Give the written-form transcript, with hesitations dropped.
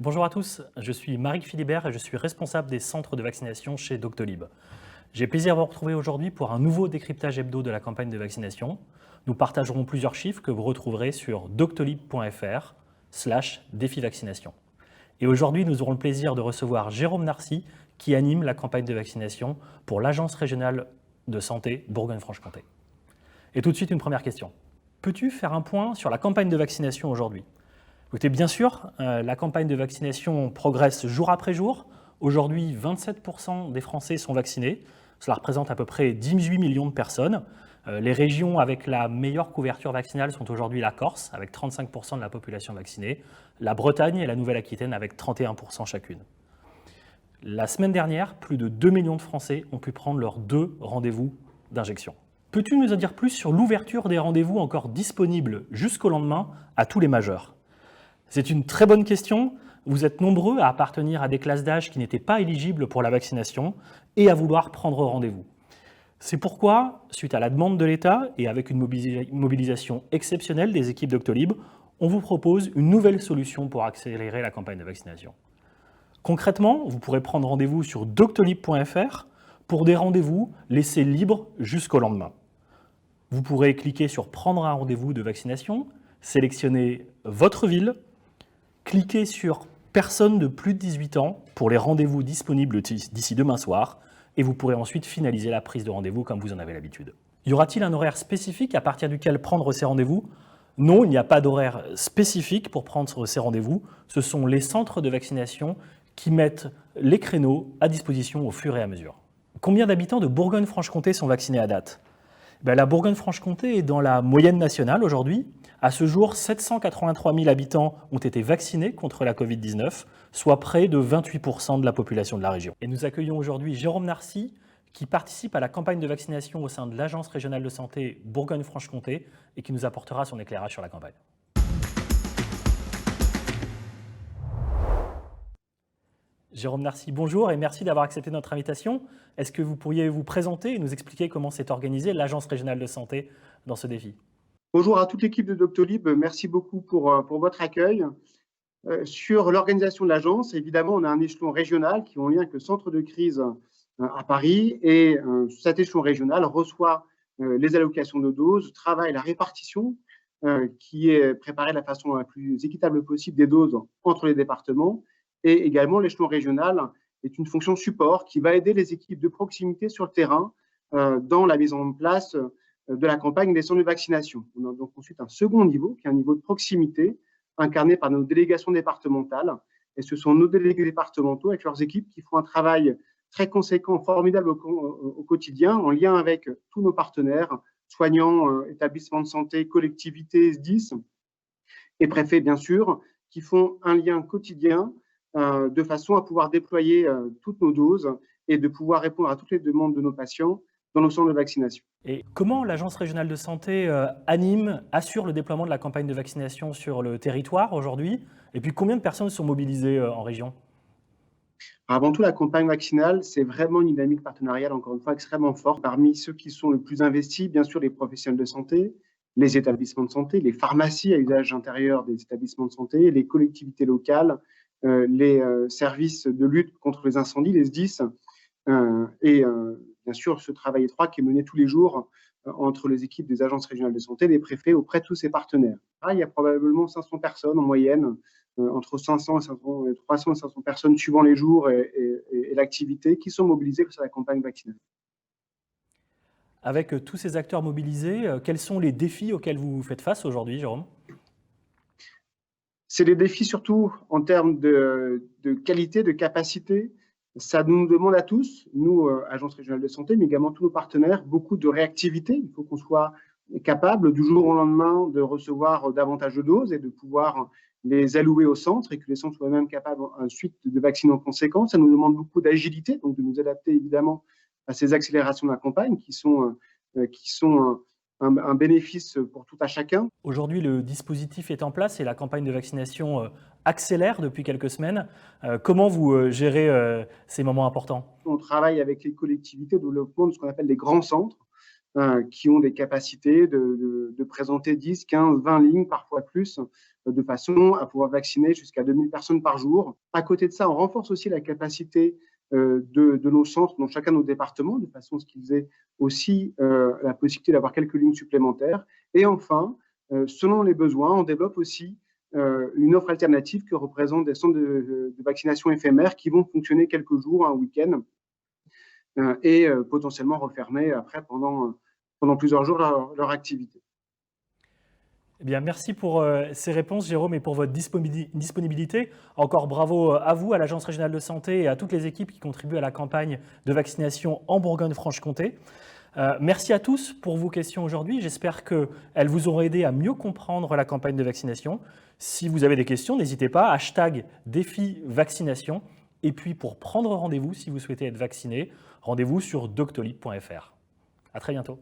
Bonjour à tous, je suis Marie Philibert et je suis responsable des centres de vaccination chez Doctolib. J'ai plaisir à vous retrouver aujourd'hui pour un nouveau décryptage hebdo de la campagne de vaccination. Nous partagerons plusieurs chiffres que vous retrouverez sur doctolib.fr/défi vaccination. Et aujourd'hui, nous aurons le plaisir de recevoir Jérôme Narcy qui anime la campagne de vaccination pour l'Agence régionale de santé Bourgogne-Franche-Comté. Et tout de suite, une première question. Peux-tu faire un point sur la campagne de vaccination aujourd'hui ? Écoutez, bien sûr, la campagne de vaccination progresse jour après jour. Aujourd'hui, 27% des Français sont vaccinés. Cela représente à peu près 18 millions de personnes. Les régions avec la meilleure couverture vaccinale sont aujourd'hui la Corse, avec 35% de la population vaccinée, la Bretagne et la Nouvelle-Aquitaine, avec 31% chacune. La semaine dernière, plus de 2 millions de Français ont pu prendre leurs 2 rendez-vous d'injection. Peux-tu nous en dire plus sur l'ouverture des rendez-vous encore disponibles jusqu'au lendemain à tous les majeurs ? C'est une très bonne question. Vous êtes nombreux à appartenir à des classes d'âge qui n'étaient pas éligibles pour la vaccination et à vouloir prendre rendez-vous. C'est pourquoi, suite à la demande de l'État et avec une mobilisation exceptionnelle des équipes Doctolib, on vous propose une nouvelle solution pour accélérer la campagne de vaccination. Concrètement, vous pourrez prendre rendez-vous sur doctolib.fr pour des rendez-vous laissés libres jusqu'au lendemain. Vous pourrez cliquer sur « Prendre un rendez-vous de vaccination », sélectionner votre ville, cliquez sur « Personnes de plus de 18 ans » pour les rendez-vous disponibles d'ici demain soir et vous pourrez ensuite finaliser la prise de rendez-vous comme vous en avez l'habitude. Y aura-t-il un horaire spécifique à partir duquel prendre ces rendez-vous ? Non, il n'y a pas d'horaire spécifique pour prendre ces rendez-vous. Ce sont les centres de vaccination qui mettent les créneaux à disposition au fur et à mesure. Combien d'habitants de Bourgogne-Franche-Comté sont vaccinés à date ? La Bourgogne-Franche-Comté est dans la moyenne nationale aujourd'hui. À ce jour, 783 000 habitants ont été vaccinés contre la Covid-19, soit près de 28% de la population de la région. Et nous accueillons aujourd'hui Jérôme Narcy, qui participe à la campagne de vaccination au sein de l'Agence régionale de santé Bourgogne-Franche-Comté et qui nous apportera son éclairage sur la campagne. Jérôme Narcy, bonjour et merci d'avoir accepté notre invitation. Est-ce que vous pourriez vous présenter et nous expliquer comment s'est organisée l'Agence régionale de santé dans ce défi ? Bonjour à toute l'équipe de Doctolib, merci beaucoup pour votre accueil. Sur l'organisation de l'agence, évidemment, on a un échelon régional qui est en lien avec le centre de crise à Paris et cet échelon régional reçoit les allocations de doses, travaille la répartition qui est préparée de la façon la plus équitable possible des doses entre les départements et également l'échelon régional est une fonction support qui va aider les équipes de proximité sur le terrain dans la mise en place de la campagne des centres de vaccination. On a donc ensuite un second niveau, qui est un niveau de proximité, incarné par nos délégations départementales. Et ce sont nos délégués départementaux avec leurs équipes qui font un travail très conséquent, formidable au quotidien, en lien avec tous nos partenaires, soignants, établissements de santé, collectivités, SDIS et préfets, bien sûr, qui font un lien quotidien de façon à pouvoir déployer toutes nos doses et de pouvoir répondre à toutes les demandes de nos patients dans nos centres de vaccination. Et comment l'Agence régionale de santé assure le déploiement de la campagne de vaccination sur le territoire aujourd'hui ? Et puis combien de personnes sont mobilisées en région ? Avant tout, la campagne vaccinale, c'est vraiment une dynamique partenariale, encore une fois, extrêmement forte. Parmi ceux qui sont le plus investis, bien sûr, les professionnels de santé, les établissements de santé, les pharmacies à usage intérieur des établissements de santé, les collectivités locales, les services de lutte contre les incendies, les SDIS, et bien sûr ce travail étroit qui est mené tous les jours entre les équipes des agences régionales de santé, les préfets auprès de tous ces partenaires. Il y a probablement 500 personnes en moyenne, entre 500 et 300 et 500 personnes suivant les jours et l'activité qui sont mobilisées sur la campagne vaccinale. Avec tous ces acteurs mobilisés, quels sont les défis auxquels vous faites face aujourd'hui, Jérôme ? C'est des défis surtout en termes de qualité, de capacité. Ça nous demande à tous, nous, Agence régionale de santé, mais également tous nos partenaires, beaucoup de réactivité. Il faut qu'on soit capable du jour au lendemain de recevoir davantage de doses et de pouvoir les allouer au centre et que les centres soient même capables ensuite de vacciner en conséquence. Ça nous demande beaucoup d'agilité, donc de nous adapter évidemment à ces accélérations de la campagne qui sont un bénéfice pour tout à chacun. Aujourd'hui, le dispositif est en place et la campagne de vaccination accélère depuis quelques semaines. Comment vous gérez ces moments importants ? On travaille avec les collectivités de développement de ce qu'on appelle des grands centres qui ont des capacités de présenter 10, 15, 20 lignes, parfois plus, de façon à pouvoir vacciner jusqu'à 2000 personnes par jour. À côté de ça, on renforce aussi la capacité de nos centres dans chacun de nos départements, de façon à ce qu'ils aient aussi la possibilité d'avoir quelques lignes supplémentaires. Et enfin, selon les besoins, on développe aussi une offre alternative que représentent des centres de vaccination éphémères qui vont fonctionner quelques jours, un week-end, et potentiellement refermer après pendant plusieurs jours leur activité. Eh bien, merci pour ces réponses, Jérôme, et pour votre disponibilité. Encore bravo à vous, à l'Agence régionale de santé et à toutes les équipes qui contribuent à la campagne de vaccination en Bourgogne-Franche-Comté. Merci à tous pour vos questions aujourd'hui. J'espère qu'elles vous auront aidé à mieux comprendre la campagne de vaccination. Si vous avez des questions, n'hésitez pas, #défi-vaccination. Et puis pour prendre rendez-vous, si vous souhaitez être vacciné, rendez-vous sur doctolib.fr. À très bientôt.